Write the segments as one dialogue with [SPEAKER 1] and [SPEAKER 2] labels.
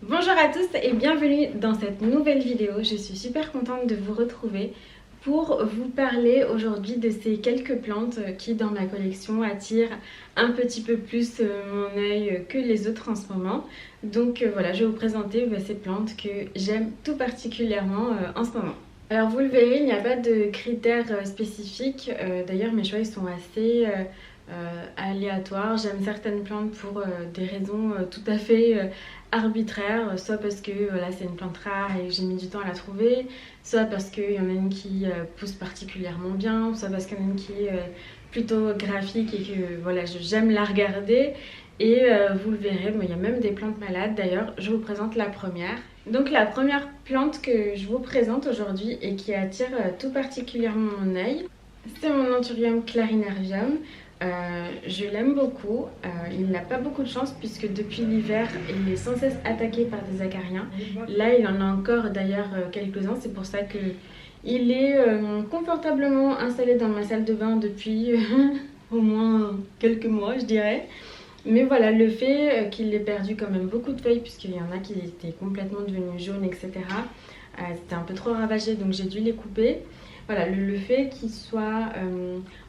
[SPEAKER 1] Bonjour à tous et bienvenue dans cette nouvelle vidéo. Je suis super contente de vous retrouver pour vous parler aujourd'hui de ces quelques plantes qui dans ma collection attirent un petit peu plus mon œil que les autres en ce moment. Donc voilà, je vais vous présenter ces plantes que j'aime tout particulièrement en ce moment. Alors vous le verrez, il n'y a pas de critères spécifiques. D'ailleurs mes choix ils sont assez aléatoires. J'aime certaines plantes pour des raisons tout à fait arbitraires, soit parce que voilà, c'est une plante rare et j'ai mis du temps à la trouver, soit parce qu'il y en a une qui pousse particulièrement bien, soit parce qu'il y en a une qui est plutôt graphique et que voilà, j'aime la regarder. Et vous le verrez, il y a même des plantes malades. D'ailleurs, je vous présente la première. Donc la première plante que je vous présente aujourd'hui et qui attire tout particulièrement mon œil, c'est mon Anthurium clarinervium. Je l'aime beaucoup. Il n'a pas beaucoup de chance puisque depuis l'hiver, il est sans cesse attaqué par des acariens. Là, il en a encore d'ailleurs quelques-uns. C'est pour ça que il est confortablement installé dans ma salle de bain depuis au moins quelques mois, je dirais. Mais voilà, le fait qu'il ait perdu quand même beaucoup de feuilles, puisqu'il y en a qui étaient complètement devenues jaunes, etc. C'était un peu trop ravagé, donc j'ai dû les couper. Voilà, le fait qu'il soit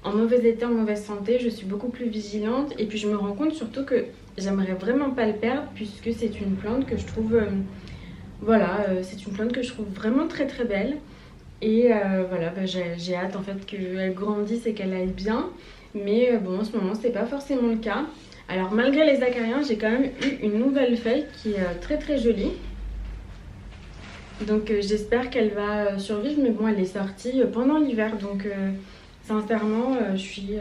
[SPEAKER 1] en mauvais état, en mauvaise santé, je suis beaucoup plus vigilante. Et puis je me rends compte surtout que j'aimerais vraiment pas le perdre, puisque c'est une plante que je trouve, c'est une plante que je trouve vraiment très très belle. Et voilà, j'ai hâte en fait qu'elle grandisse et qu'elle aille bien. Mais bon, en ce moment, c'est pas forcément le cas. Alors malgré les acariens, j'ai quand même eu une nouvelle feuille qui est très très jolie. Donc j'espère qu'elle va survivre, mais bon, elle est sortie pendant l'hiver, donc sincèrement, je suis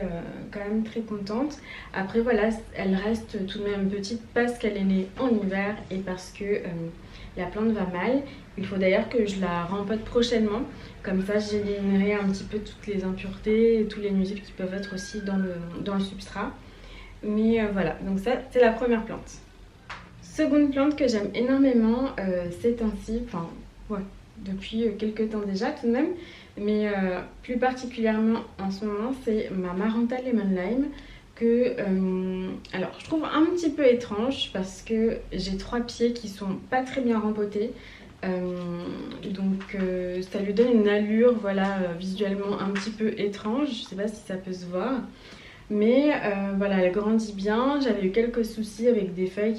[SPEAKER 1] quand même très contente. Après voilà, elle reste tout de même petite parce qu'elle est née en hiver et parce que la plante va mal. Il faut d'ailleurs que je la rempote prochainement, comme ça j'éliminerai un petit peu toutes les impuretés et tous les nuisibles qui peuvent être aussi dans le substrat. Mais voilà, donc ça c'est la première plante. Seconde plante que j'aime énormément ces temps-ci, enfin ouais, depuis quelques temps déjà tout de même, mais plus particulièrement en ce moment, c'est ma Maranta Lemon Lime que alors je trouve un petit peu étrange parce que j'ai 3 pieds qui sont pas très bien rempotés. Donc ça lui donne une allure voilà, visuellement un petit peu étrange, je sais pas si ça peut se voir. Mais voilà, elle grandit bien. J'avais eu quelques soucis avec des feuilles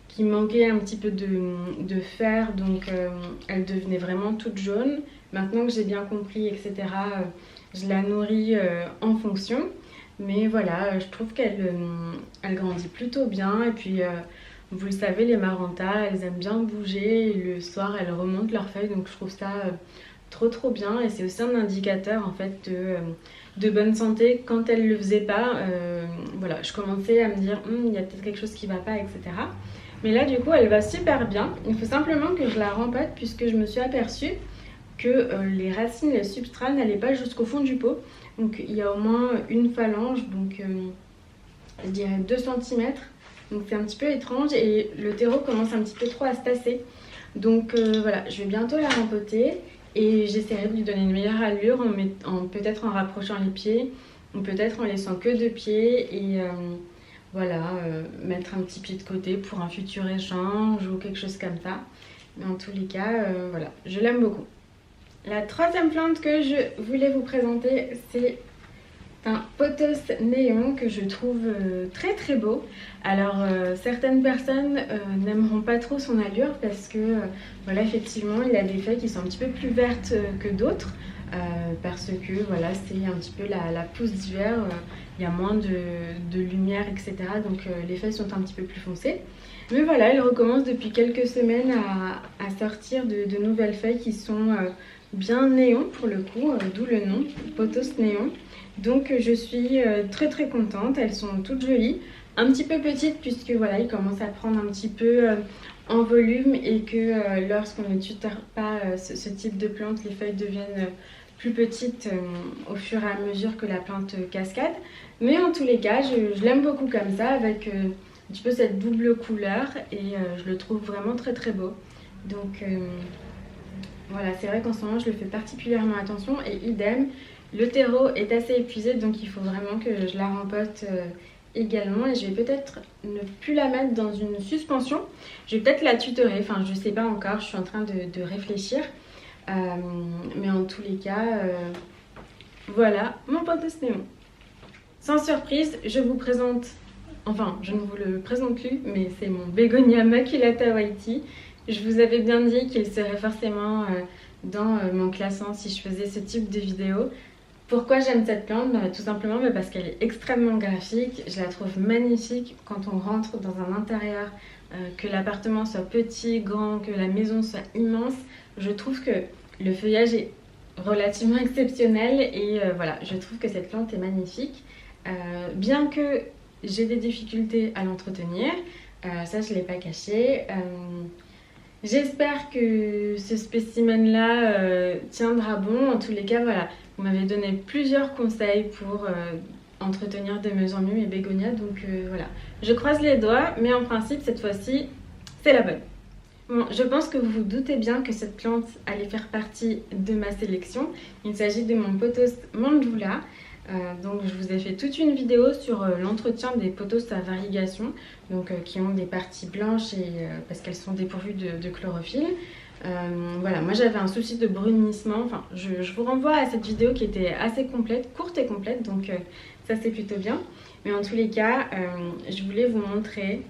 [SPEAKER 1] qui manquaient un petit peu de fer, donc elle devenait vraiment toute jaune. Maintenant que j'ai bien compris, etc., je la nourris en fonction. Mais voilà, je trouve elle grandit plutôt bien. Et puis, vous le savez, les Maranta, elles aiment bien bouger. Et le soir, elles remontent leurs feuilles, donc je trouve ça trop bien. Et c'est aussi un indicateur en fait de bonne santé. Quand elle le faisait pas, voilà, je commençais à me dire il y a peut-être quelque chose qui va pas, etc. Mais là du coup elle va super bien. Il faut simplement que je la rempote puisque je me suis aperçue que les racines, les substrats n'allaient pas jusqu'au fond du pot. Donc il y a au moins une phalange, donc je dirais 2 cm. Donc c'est un petit peu étrange et le terreau commence un petit peu trop à se tasser. Donc voilà, je vais bientôt la rempoter. Et j'essaierai de lui donner une meilleure allure peut-être en rapprochant les pieds ou peut-être en laissant que 2 pieds et mettre un petit pied de côté pour un futur échange ou quelque chose comme ça. Mais en tous les cas, voilà, je l'aime beaucoup. La troisième plante que je voulais vous présenter, c'est un pothos néon que je trouve très beau. Alors certaines personnes n'aimeront pas trop son allure parce que voilà, effectivement il a des feuilles qui sont un petit peu plus vertes que d'autres parce que voilà, c'est un petit peu la pousse d'hiver, il y a moins de lumière, etc. Donc les feuilles sont un petit peu plus foncées. Mais voilà, elle recommence depuis quelques semaines à sortir de nouvelles feuilles qui sont bien néon pour le coup, d'où le nom, pothos néon. Donc je suis très contente, elles sont toutes jolies, un petit peu petites puisque voilà, ils commencent à prendre un petit peu en volume et que lorsqu'on ne tuteur pas ce type de plante, les feuilles deviennent plus petites au fur et à mesure que la plante cascade. Mais en tous les cas, je l'aime beaucoup comme ça, avec un petit peu cette double couleur et je le trouve vraiment très beau. Donc voilà, c'est vrai qu'en ce moment je le fais particulièrement attention et idem. Le terreau est assez épuisé donc il faut vraiment que je la rempote également et je vais peut-être ne plus la mettre dans une suspension. Je vais peut-être la tutorer, enfin je sais pas encore, je suis en train de réfléchir. Mais en tous les cas, voilà mon potos néon. Sans surprise, je vous présente, enfin je ne vous le présente plus, mais c'est mon Bégonia maculata Whitey. Je vous avais bien dit qu'il serait forcément dans mon classement si je faisais ce type de vidéo. Pourquoi j'aime cette plante? Tout simplement parce qu'elle est extrêmement graphique, je la trouve magnifique quand on rentre dans un intérieur, que l'appartement soit petit, grand, que la maison soit immense. Je trouve que le feuillage est relativement exceptionnel et voilà, je trouve que cette plante est magnifique. Bien que j'ai des difficultés à l'entretenir, ça je ne l'ai pas caché. J'espère que ce spécimen-là tiendra bon. En tous les cas, voilà, vous m'avez donné plusieurs conseils pour entretenir de mieux en mieux mes bégonias. Donc voilà, je croise les doigts, mais en principe, cette fois-ci, c'est la bonne. Bon, je pense que vous vous doutez bien que cette plante allait faire partie de ma sélection. Il s'agit de mon pothos Mandjoula. Donc je vous ai fait toute une vidéo sur l'entretien des pothos à variegation, donc qui ont des parties blanches et parce qu'elles sont dépourvues de chlorophylle. Voilà, moi j'avais un souci de brunissement, enfin je vous renvoie à cette vidéo qui était assez complète, courte et complète, donc ça c'est plutôt bien. Mais en tous les cas, je voulais vous montrer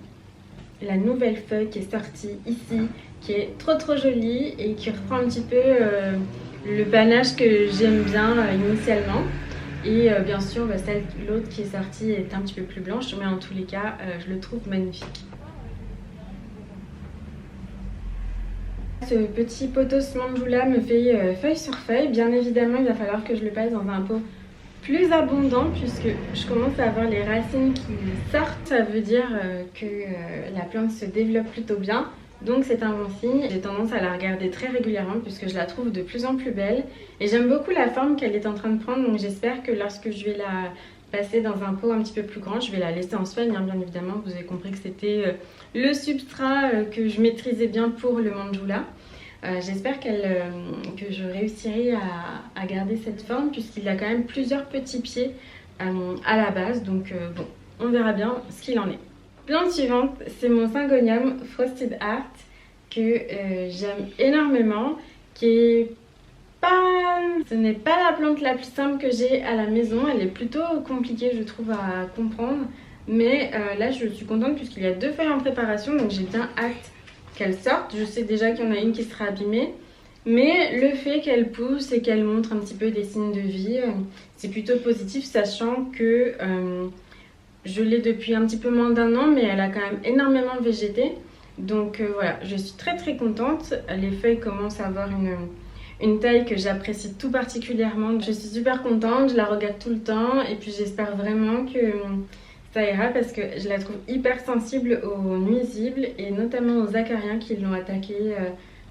[SPEAKER 1] la nouvelle feuille qui est sortie ici, qui est trop jolie et qui reprend un petit peu le panache que j'aime bien initialement. Et bien sûr, l'autre qui est sortie est un petit peu plus blanche, mais en tous les cas, je le trouve magnifique. Ce petit pothos Mandjoula me fait feuille sur feuille. Bien évidemment, il va falloir que je le passe dans un pot plus abondant puisque je commence à avoir les racines qui sortent. Ça veut dire que la plante se développe plutôt bien. Donc c'est un bon signe. J'ai tendance à la regarder très régulièrement puisque je la trouve de plus en plus belle. Et j'aime beaucoup la forme qu'elle est en train de prendre. Donc j'espère que lorsque je vais la passer dans un pot un petit peu plus grand, je vais la laisser en soigne, hein, bien évidemment. Vous avez compris que c'était le substrat que je maîtrisais bien pour le Mandjoula. J'espère que je réussirai à garder cette forme puisqu'il a quand même plusieurs petits pieds à la base. Donc bon, on verra bien ce qu'il en est. Plante suivante, c'est mon Syngonium Frosted Heart que j'aime énormément, qui est pas... Ce n'est pas la plante la plus simple que j'ai à la maison, elle est plutôt compliquée je trouve à comprendre, mais là je suis contente puisqu'il y a 2 feuilles en préparation, donc j'ai bien hâte qu'elle sorte. Je sais déjà qu'il y en a une qui sera abîmée, mais le fait qu'elle pousse et qu'elle montre un petit peu des signes de vie, c'est plutôt positif, sachant que je l'ai depuis un petit peu moins d'1 an, mais elle a quand même énormément végété. Donc voilà, je suis très contente. Les feuilles commencent à avoir une taille que j'apprécie tout particulièrement. Je suis super contente, je la regarde tout le temps et puis j'espère vraiment que ça ira parce que je la trouve hyper sensible aux nuisibles et notamment aux acariens qui l'ont attaquée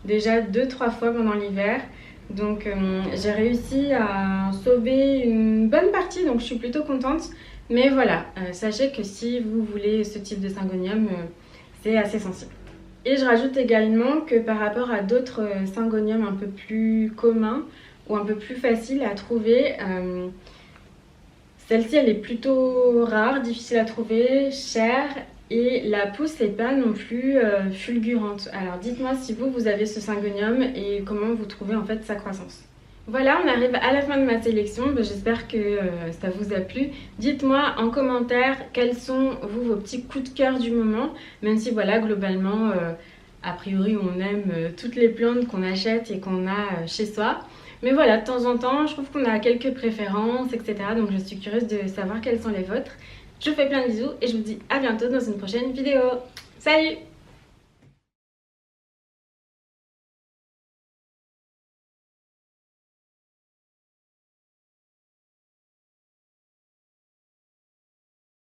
[SPEAKER 1] déjà 2-3 fois pendant l'hiver. Donc j'ai réussi à sauver une bonne partie, donc je suis plutôt contente. Mais voilà, sachez que si vous voulez ce type de Syngonium, c'est assez sensible. Et je rajoute également que par rapport à d'autres Syngoniums un peu plus communs ou un peu plus faciles à trouver, celle-ci elle est plutôt rare, difficile à trouver, chère et la pousse n'est pas non plus fulgurante. Alors dites-moi si vous avez ce Syngonium et comment vous trouvez en fait sa croissance. Voilà, on arrive à la fin de ma sélection, j'espère que ça vous a plu. Dites-moi en commentaire quels sont vos petits coups de cœur du moment, même si voilà, globalement, a priori on aime toutes les plantes qu'on achète et qu'on a chez soi. Mais voilà, de temps en temps, je trouve qu'on a quelques préférences, etc. Donc je suis curieuse de savoir quelles sont les vôtres. Je vous fais plein de bisous et je vous dis à bientôt dans une prochaine vidéo. Salut!